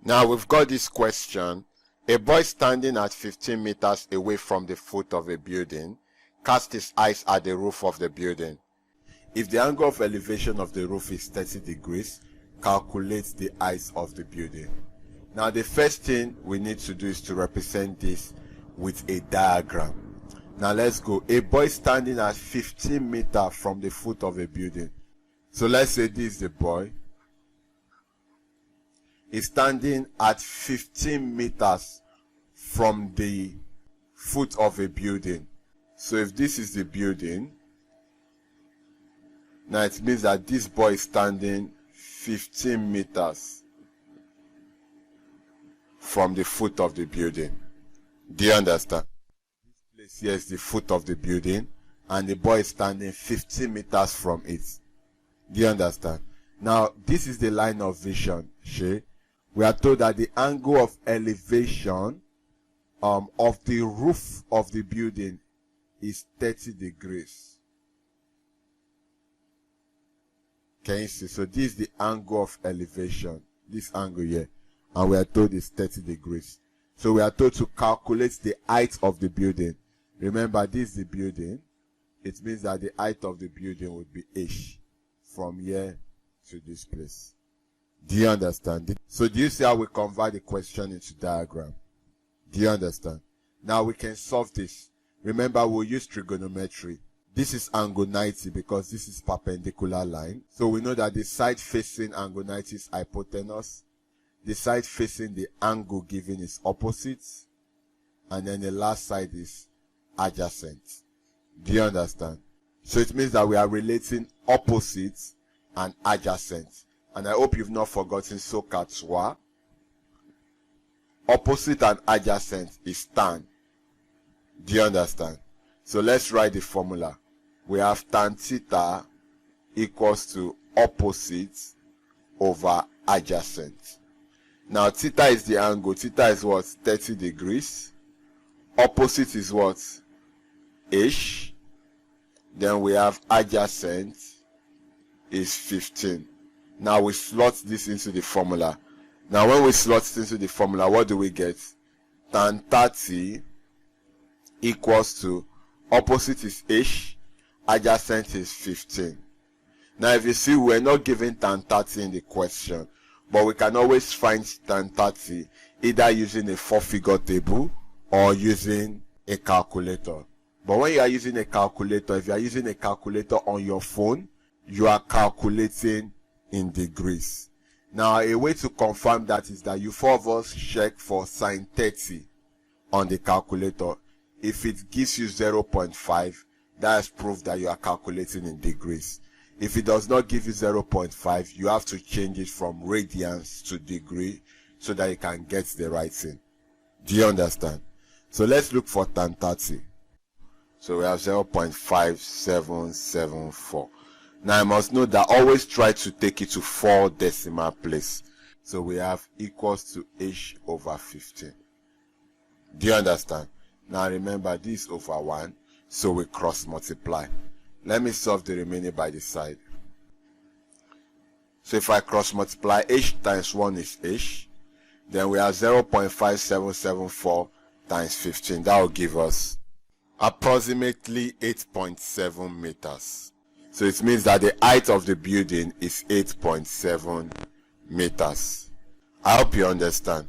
Now we've got this question. A boy standing at 15 meters away from the foot of a building casts his eyes at the roof of the building. If the angle of elevation of the roof is 30 degrees, calculate the height of the building. Now the first thing we need to do is to represent this with a diagram. Now let's go. A boy standing at 15 meters from the foot of a building. So let's say this is the boy. Is standing at 15 meters from the foot of a building. So if this is the building, now it means that this boy is standing 15 meters from the foot of the building. Do you understand? This place here is the foot of the building and the boy is standing 15 meters from it. Do you understand? Now this is the line of vision. We are told that the angle of elevation of the roof of the building is 30 degrees. Can you see? So this is the angle of elevation, this angle here, and we are told it's 30 degrees. So we are told to calculate the height of the building. Remember, this is the building. It means that the height of the building would be h from here to this place. Do you understand? So do you see how we convert the question into diagram? Do you understand? Now we can solve this. Remember, we'll use trigonometry. This is angle 90 because this is perpendicular line. So we know that the side facing angle 90 is hypotenuse. The side facing the angle given is opposite. And then the last side is adjacent. Do you understand? So it means that we are relating opposite and adjacent. And I hope you've not forgotten SOHCAHTOA. Opposite and adjacent is tan. Do you understand? So let's write the formula. We have tan theta equals to opposite over adjacent. Now theta is the angle. Theta is what? 30 degrees. Opposite is what? H. Then we have adjacent is 15. Now we slot this into the formula. Now when we slot it into the formula, what do we get? Tan 30 equals to opposite is h, adjacent is 15. Now if you see, we're not given tan 30 in the question, but we can always find tan 30 either using a 4-figure table or using a calculator. But when you are using a calculator, if you are using a calculator on your phone, you are calculating in degrees. Now a way to confirm that is that you four of us check for sin 30 on the calculator. If it gives you 0.5, that is proof that you are calculating in degrees. If it does not give you 0.5, you have to change it from radians to degree so that you can get the right thing. Do you understand? So let's look for tan 30. So we have 0.5774. Now I must note that always try to take it to 4 decimal place. So we have equals to h over 15. Do you understand? Now remember, this over 1, so we cross multiply. Let me solve the remaining by the side. So if I cross multiply, h times 1 is h. Then we have 0.5774 times 15. That will give us approximately 8.7 meters. So it means that the height of the building is 8.7 meters. I hope you understand.